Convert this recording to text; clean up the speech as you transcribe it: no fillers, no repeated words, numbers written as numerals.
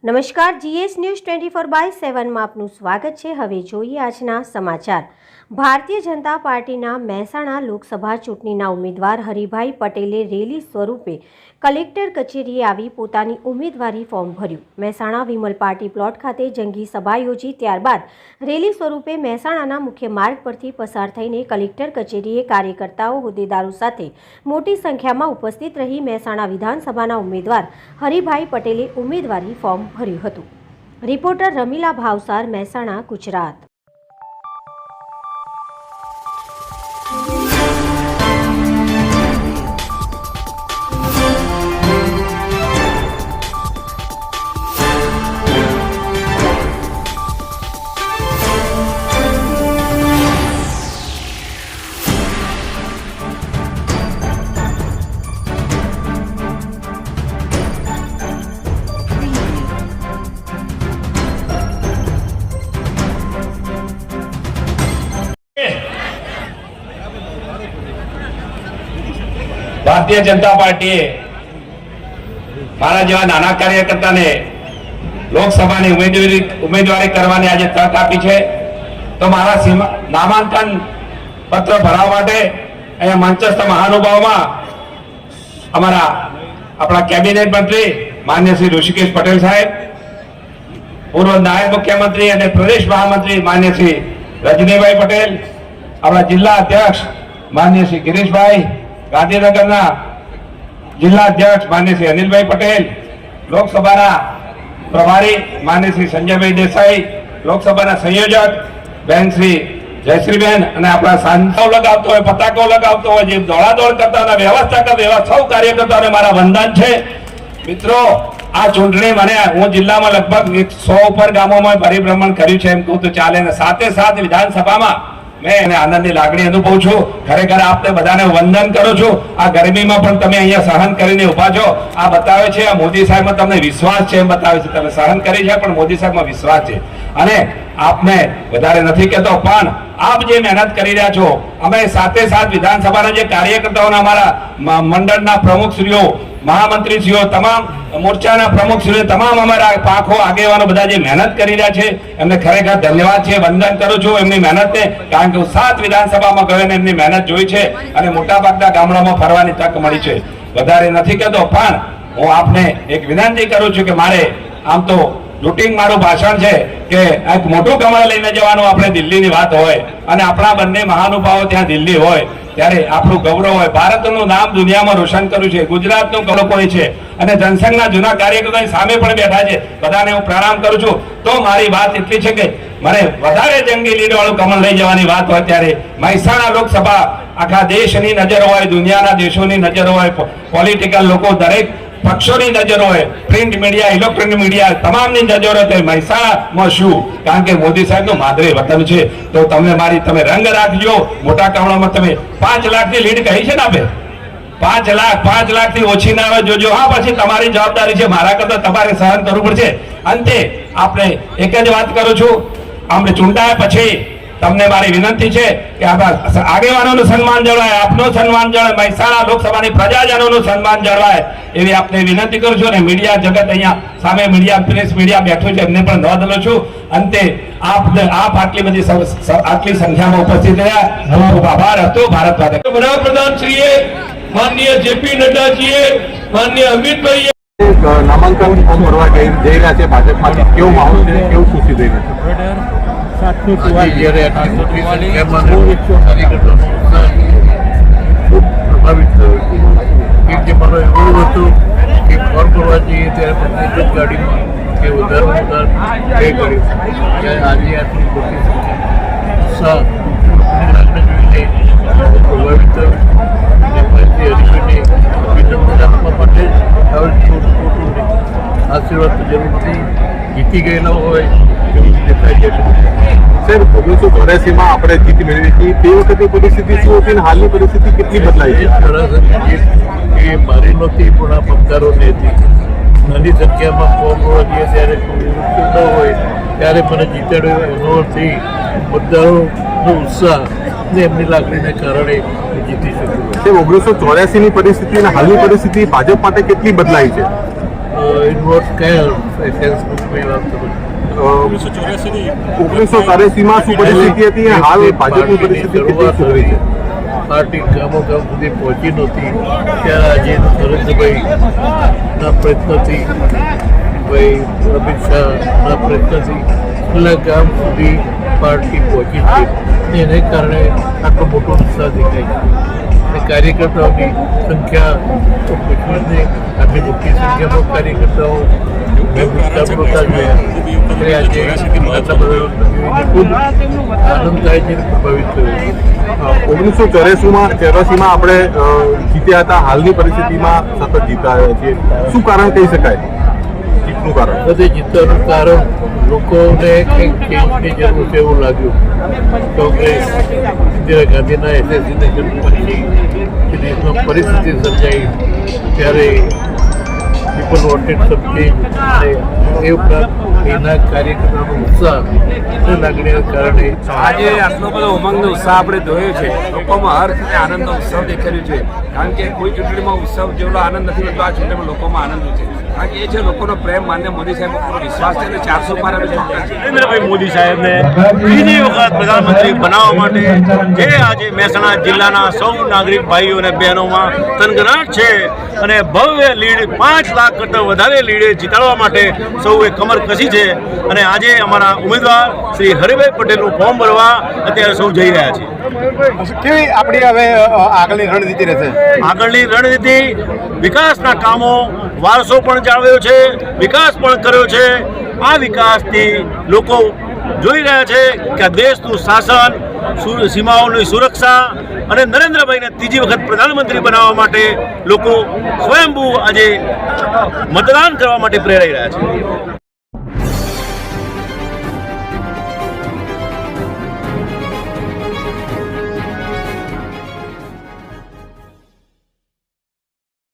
નમસ્કાર, GS news 24/7 માં આપનું સ્વાગત છે। હવે જોઈએ આજના સમાચાર। ભારતીય જનતા પાર્ટીના મહેસાણા લોકસભા ચૂંટણીના ઉમેદવાર હરિભાઈ પટેલે રેલી સ્વરૂપે કલેક્ટર કચેરીએ આવી પોતાની ઉમેદવારી ફોર્મ ભર્યું। મહેસાણા વિમલ પાર્ટી પ્લોટ ખાતે જંગી સભા યોજી ત્યારબાદ રેલી સ્વરૂપે મહેસાણાના મુખ્ય માર્ગ પરથી પસાર થઈને કલેક્ટર કચેરીએ કાર્યકર્તાઓ હોદ્દેદારો સાથે મોટી સંખ્યામાં ઉપસ્થિત રહી મહેસાણા વિધાનસભાના ઉમેદવાર હરિભાઈ પટેલે ઉમેદવારી ફોર્મ ભર્યું હતું। રિપોર્ટર રમીલા ભાવસાર, મહેસાણા, ગુજરાત। भारतीय जनता पार्टी मारा जेवा नाना कार्यकर्ता ने लोकसभा ने उम्मीदवारी करवाने आज तक आपी है। तो मारा नामांकन पत्र भरवा माटे अहींया मंचस्थ महानुभाव में अमरा अपना कैबिनेट मंत्री मान्य श्री ऋषिकेश पटेल साहेब, पूर्व नायब मुख्यमंत्री और प्रदेश महामंत्री मान्य श्री रजनीभाई पटेल, अपना जिला अध्यक्ष मान्य श्री गिरीश भाई, गांधीनगर जिला अध्यक्ष मान्य श्री अनिल भाई पटेल, लोकसभा प्रभारी मान्य श्री संजय भाई देसाई, लोकसभा संयोजक बहन श्री जयश्रीबेन और अपना सांसदों लगावतो है, पताको लगावतो है, जे दौड़ादौड़ करता व्यवस्था करता एवा सौ कार्यकर्ताओं ने मारा वंदन है। मित्रों, आ चूंटणी मैंने हूँ जिला में लगभग 100 पर गामों में परिभ्रमण कर्यु छे एम कहूं तो चाले। साथे साथ विधानसभा में मैं आनंद की लागणी अनुभव छू। खरेखर आपने बधाने वंदन करो छू। आ गर्मी में पण तमे अहींया सहन करीने उभा छो। आ बतावे छे आ मोदी साहेब में तमने विश्वास छे एम बतावे छे। तमे सहन करी छे पण मोदी साहेब में विश्वास छे। अने आपने वधारे नथी कहेतो पण आप जे मेहनत करी रह्या छो, अमे साथे साथ विधानसभाना जे कार्यकर्ताओना अमारा मंडळना प्रमुखश्रीओ, महामंत्रीश्रीओ, तमाम मोर्चाना प्रमुखश्रीओ, तमाम अमारा पाखो आगेवानो बधा जे मेहनत करी रह्या छे एमने खरेखर धन्यवाद छे, वंदन करूं छुं एमनी मेहनतने। कारण के 7 विधानसभामां गयो ने एमनी मेहनत जोई छे अने मोटाभागना गामडामां फरवानी तक मळी छे। वधारे नथी कहेतो पण हूँ आपने एक विनंती करूं छुं के मारे आम तो लूटिंग मारू भाषण है कि एक मोटू कमळ लईने जवानुं आपणे दिल्हीनी वात होय अने आपणा बंने महानुभावो त्यां दिल्ही होय त्यारे आपणुं गौरव होय। भारतनुं नाम दुनियामां रोशन कर्युं छे, गुजरातनुं गौरव कोई छे अने जनसंघना जूना कार्यकर्ताओनी सामे पण बेठा छे। बधाने हुं प्रणाम करूं छुं। तो मारी वात एटली छे के मने वधारे जंगी लीड वाळुं कमळ लई जवानी वात होय त्यारे महेसाणा लोकसभा आखा देशनी नजर होय, दुनियाना देशोनी नजर होय, पॉलिटिकल लोको दरेक पक्षोनी नजर होय, प्रिंट मीडिया, इलेक्ट्रॉनिक मीडिया तमामनी नजर होय महेसाणामां शुं। कारण के मोदी साहेबनुं मादरे वतन छे। तो તમે રંગ રાખજો। મોટા કામડામાં તમે 5 લાખની લીડ કહી છે ને આપે 5 લાખથી ઓછી ના આવે જોજો। હા, પછી તમારી જવાબદારી છે, મારા કરતા તમારે સહન કરવું પડશે। અંતે આપણે એક જ વાત કરું છું, આપણે ચૂંટાયા પછી તમને મારી વિનંતી છે કે આપણા આગેવાનોનું સન્માન જળવાય, આપનું સન્માન જળવાય, મહેસાણા લોકસભાની પ્રજાજનોનું સન્માન જળવાય એવી આપને વિનંતી કરું છું। અને મીડિયા જગત અહીંયા સામે મીડિયા પ્રેસ મીડિયા બેઠું છે એમને પણ નોંધ લઉં છું। અંતે આપ આટલી બધી આટલી સંખ્યામાં ઉપસ્થિત રહ્યા ખૂબ ખૂબ આભાર હતો। ભારત માતા। વડાપ્રધાન શ્રીએ માનનીય જેપી નડ્ડાજીએ માનનીય અમિતભાઈએ નામાંકન ફોર્મ ભરવા જઈ રહ્યા છે ભાજપમાંથી કેવો માહોલ છે, કેવું ખુશી થઈ રહ્યું છે? જ્યારે પ્રભાવિત થયો જે મારો એવું હતું કે ફોર્મ ભરવા જઈએ ત્યારે પ્રત્યેક ગાડીમાં કે વધારે પે કર્યું ત્યારે આજે આટલી મોટી સંખ્યા લાગણી જોઈને પ્રભાવિત થયો અને ફરીથી હરીફને અભિનંદન આપવા માટે હવે ખોટું આશીર્વાદ તો જરૂર નથી, જીતી ગયેલા હોય એવું દેખાઈ જાય છે। સર, 1984 માં આપણે જીત મેળવી હતી તે વખતે પરિસ્થિતિ શું હતી અને હાલની પરિસ્થિતિ કેટલી બદલાઈ છે? સરાસરી એ મારી નહોતી પણ આ પત્રકારોની હતી। નાની સંખ્યામાં ફોર્મ ભરવા જઈએ ત્યારે ન હોય ત્યારે મને જીતાડ્યો એનો અર્થ મતદારોનો ઉત્સાહ ને એમની લાગણીને કારણે જીતી શક્યું। 1984 ની પરિસ્થિતિ અને હાલની પરિસ્થિતિ ભાજપ માટે કેટલી બદલાઈ છે? ઇન્વોલ્વ કયા સેન્સમાં વાત કરું 1984 માં શું પરિસ્થિતિ હતી અને હાલ ભાજપની પરિસ્થિતિ કેટલી સુધરી છે? પાર્ટી ગામો ગામ સુધી પહોંચી નહોતી ત્યારે આજે નરેન્દ્રભાઈના પ્રયત્નથી ભાઈ અમિત શાહના પ્રયત્નથી છેલ્લા ગામ સુધી પાર્ટી પહોંચી છે એને કારણે આટલો મોટો ઉત્સાહ દેખાય છે અને કાર્યકર્તાઓની સંખ્યા તો પૂછવું જ નહીં, આટલી મોટી સંખ્યામાં કાર્યકર્તાઓ મેં મોટા જોયા એટલે આજે આટલા બધા ખૂબ આનંદ થાય છે અને પ્રભાવિત થયો. 1984 માં આપણે જીત્યા હતા, હાલની પરિસ્થિતિમાં સતત જીતા આવ્યા છીએ. શું કારણ કહી શકાય જીતનું કારણ? બધે જીતવાનું કારણ લોકોને કંઈક ચેન્જની જરૂર છે એવું લાગ્યું. કોંગ્રેસ ઇન્દિરા ગાંધીના એસેસિનેશન પછી જે દેશમાં પરિસ્થિતિ સર્જાઈ ત્યારે પીપલ વોન્ટેડ સમ ચેન્જ અને એ ઉપરાંત એના કાર્યકર્તાનો ઉત્સાહ અને લાગણીના કારણે આજે આટલો બધો ઉમંગનો ઉત્સાહ આપણે જોયો છે. લોકોમાં હર રીતે આનંદનો ઉત્સવ દેખાડ્યો છે. કારણ કે કોઈ ચૂંટણીમાં ઉત્સવ જેવડો આનંદ નથી હોતો, આ ચૂંટણીમાં લોકોમાં આનંદ છે. કારણ કે એ છે લોકોનો પ્રેમ માન્ય મોદી સાહેબ ઉપર વિશ્વાસ છે અને 400 પાર અમે ચોક્કસ છે. નરેન્દ્રભાઈ મોદી સાહેબને બીજી વખત પ્રધાનમંત્રી બનાવવા માટે જે આજે મહેસાણા જિલ્લાના સૌ નાગરિક ભાઈઓ અને બહેનોમાં તનગનાટ છે અને ભવ્ય લીડ 5 લાખ કરતાં વધારે લીડે જીતાડવા માટે સૌએ કમર કસી છે અને આજે અમારા ઉમેદવાર શ્રી હરિભાઈ પટેલનું ફોર્મ ભરવા અત્યારે સૌ જઈ રહ્યા છે. કેવી આપણી હવે આગળની રણનીતિ રહેશે? આગળની રણનીતિ વિકાસના કામો, વારસો પણ જાળવ્યો છે, વિકાસ પણ કર્યો છે. આ વિકાસથી લોકો જોઈ રહ્યા છે કે આ દેશનું શાસન, સીમાઓની સુરક્ષા અને નરેન્દ્રભાઈને ત્રીજી વખત પ્રધાનમંત્રી બનાવવા માટે લોકો સ્વયંભૂ આજે મતદાન કરવા માટે પ્રેરાઈ રહ્યા છે.